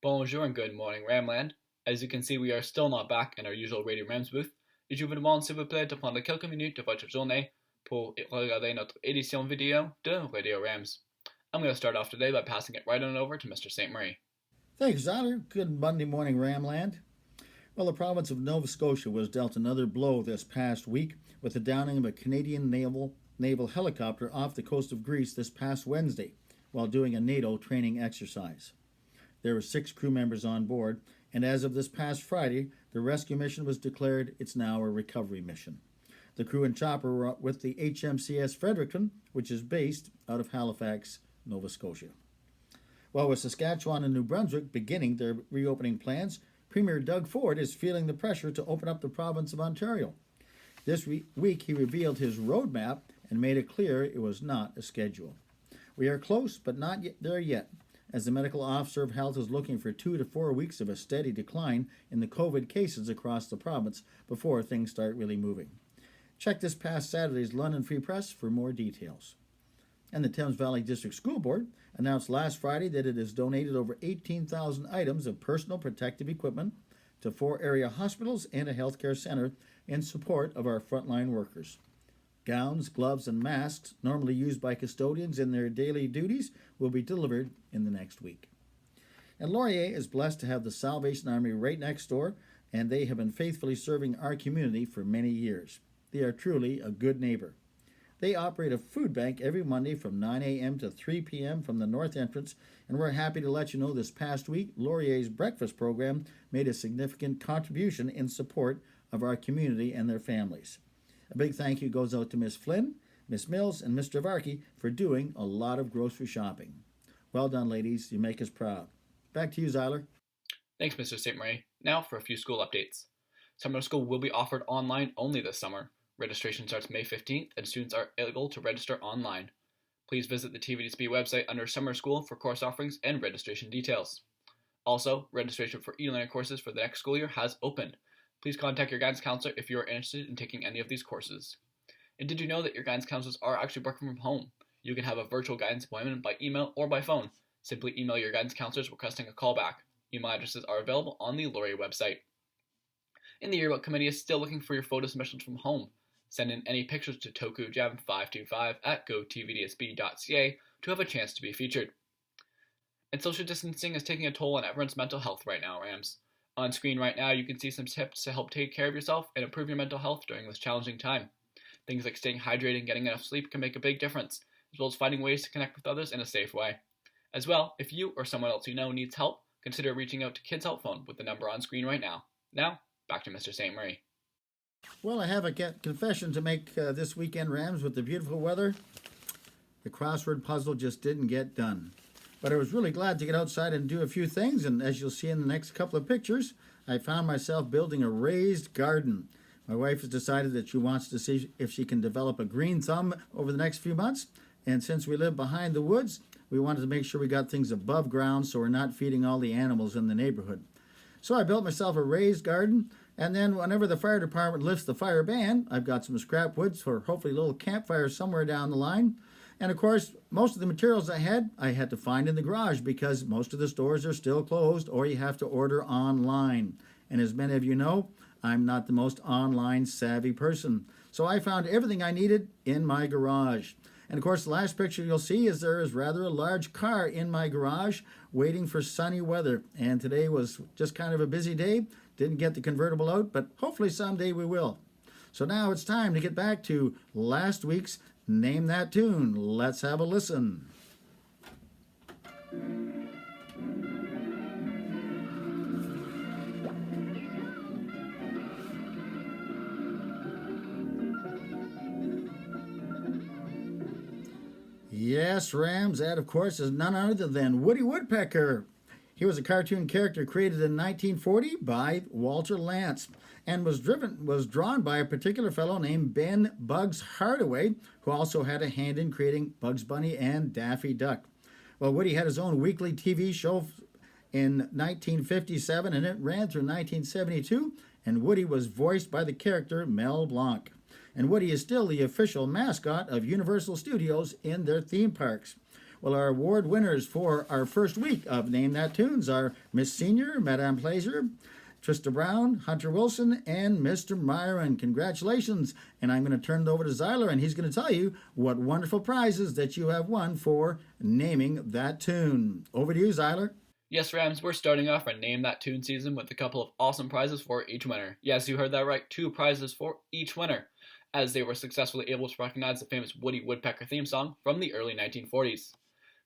Bonjour and good morning, Ramland. As you can see, we are still not back in our usual Radio Rams booth. Et je vous demande s'il vous plaît de prendre quelques minutes de votre journée pour regarder notre édition vidéo de Radio Rams. I'm going to start off today by passing it right on over to Mr. St. Marie. Thanks, Tyler. Good Monday morning, Ramland. Well, the province of Nova Scotia was dealt another blow this past week with the downing of a Canadian naval helicopter off the coast of Greece this past Wednesday while doing a NATO training exercise. There were 6 crew members on board, and as of this past Friday, the rescue mission was declared. It's now a recovery mission. The crew and chopper were with the HMCS Fredericton, which is based out of Halifax, Nova Scotia. Well, with Saskatchewan and New Brunswick beginning their reopening plans, Premier Doug Ford is feeling the pressure to open up the province of Ontario. This week he revealed his roadmap and made it clear it was not a schedule. We are close, but not there yet, as the medical officer of health is looking for 2 to 4 weeks of a steady decline in the COVID cases across the province before things start really moving. Check this past Saturday's London Free Press for more details. And the Thames Valley District School Board announced last Friday that it has donated over 18,000 items of personal protective equipment to 4 area hospitals and a healthcare center in support of our frontline workers. Gowns, gloves, and masks, normally used by custodians in their daily duties, will be delivered in the next week. And Laurier is blessed to have the Salvation Army right next door, and they have been faithfully serving our community for many years. They are truly a good neighbor. They operate a food bank every Monday from 9 a.m. to 3 p.m. from the north entrance, and we're happy to let you know this past week, Laurier's breakfast program made a significant contribution in support of our community and their families. A big thank you goes out to Miss Flynn, Miss Mills, and Mr. Varkey for doing a lot of grocery shopping. Well done, ladies. You make us proud. Back to you, Zyler. Thanks, Mr. St. Marie. Now for a few school updates. Summer school will be offered online only this summer. Registration starts May 15th, and students are able to register online. Please visit the TVDSB website under Summer School for course offerings and registration details. Also, registration for e-learning courses for the next school year has opened. Please contact your guidance counselor if you are interested in taking any of these courses. And did you know that your guidance counselors are actually working from home? You can have a virtual guidance appointment by email or by phone. Simply email your guidance counselors requesting a callback. Email addresses are available on the Laurier website. And the Yearbook Committee is still looking for your photo submissions from home. Send in any pictures to tokujam525@gotvdsb.ca to have a chance to be featured. And social distancing is taking a toll on everyone's mental health right now, Rams. On screen right now, you can see some tips to help take care of yourself and improve your mental health during this challenging time. Things like staying hydrated and getting enough sleep can make a big difference, as well as finding ways to connect with others in a safe way. As well, if you or someone else you know needs help, consider reaching out to Kids Help Phone with the number on screen right now. Now, back to Mr. St. Marie. Well, I have a confession to make this weekend, Rams, with the beautiful weather. The crossword puzzle just didn't get done. But I was really glad to get outside and do a few things, and as you'll see in the next couple of pictures, I found myself building a raised garden. My wife has decided that she wants to see if she can develop a green thumb over the next few months, and since we live behind the woods, we wanted to make sure we got things above ground so we're not feeding all the animals in the neighborhood. So I built myself a raised garden, and then whenever the fire department lifts the fire ban, I've got some scrap wood for hopefully a little campfire somewhere down the line. And of course, most of the materials I had to find in the garage because most of the stores are still closed or you have to order online. And as many of you know, I'm not the most online savvy person. So I found everything I needed in my garage. And of course, the last picture you'll see is there is rather a large car in my garage waiting for sunny weather. And today was just kind of a busy day. Didn't get the convertible out, but hopefully someday we will. So now it's time to get back to last week's Name That Tune. Let's have a listen. Yes, Rams, that of course is none other than Woody Woodpecker. He was a cartoon character created in 1940 by Walter Lantz and was drawn by a particular fellow named Ben Bugs Hardaway, who also had a hand in creating Bugs Bunny and Daffy Duck. Well, Woody had his own weekly TV show in 1957, and it ran through 1972, and Woody was voiced by the character Mel Blanc. And Woody is still the official mascot of Universal Studios in their theme parks. Well, our award winners for our first week of Name That Tunes are Miss Senior, Madame Plaisir, Trista Brown, Hunter Wilson, and Mr. Myron. Congratulations. And I'm going to turn it over to Zyler, and he's going to tell you what wonderful prizes that you have won for naming that tune. Over to you, Zyler. Yes, Rams, we're starting off our Name That Tune season with a couple of awesome prizes for each winner. Yes, you heard that right, 2 prizes for each winner, as they were successfully able to recognize the famous Woody Woodpecker theme song from the early 1940s.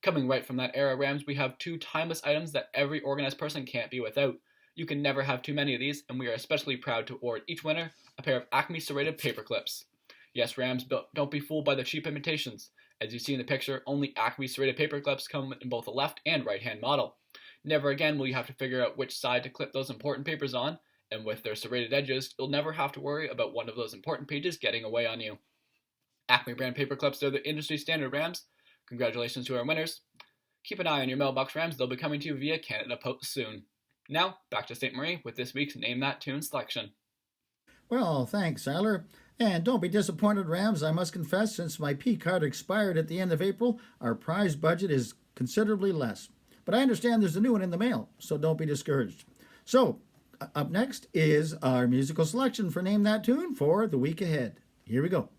Coming right from that era, Rams, we have 2 timeless items that every organized person can't be without. You can never have too many of these, and we are especially proud to award each winner a pair of Acme serrated paper clips. Yes, Rams, don't be fooled by the cheap imitations. As you see in the picture, only Acme serrated paper clips come in both a left and right-hand model. Never again will you have to figure out which side to clip those important papers on, and with their serrated edges, you'll never have to worry about one of those important pages getting away on you. Acme brand paper clips are the industry standard, Rams. Congratulations to our winners. Keep an eye on your mailbox, Rams. They'll be coming to you via Canada Post soon. Now, back to St. Marie with this week's Name That Tune selection. Well, thanks, Zyler. And don't be disappointed, Rams. I must confess, since my P card expired at the end of April, our prize budget is considerably less. But I understand there's a new one in the mail, so don't be discouraged. So, up next is our musical selection for Name That Tune for the week ahead. Here we go.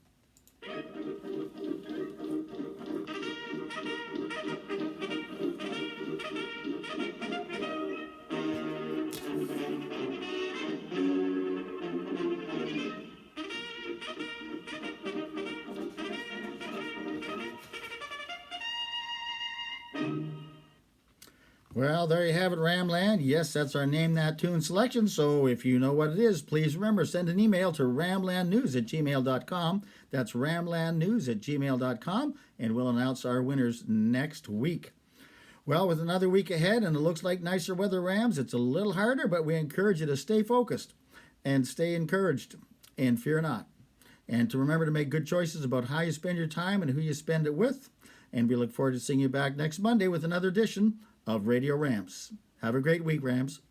Well, there you have it, Ramland. Yes, that's our Name That Tune selection. So if you know what it is, please remember, send an email to ramlandnews@gmail.com. That's ramlandnews@gmail.com, and we'll announce our winners next week. Well, with another week ahead, and it looks like nicer weather, Rams, it's a little harder, but we encourage you to stay focused and stay encouraged and fear not. And to remember to make good choices about how you spend your time and who you spend it with. And we look forward to seeing you back next Monday with another edition of Radio Rams. Have a great week, Rams.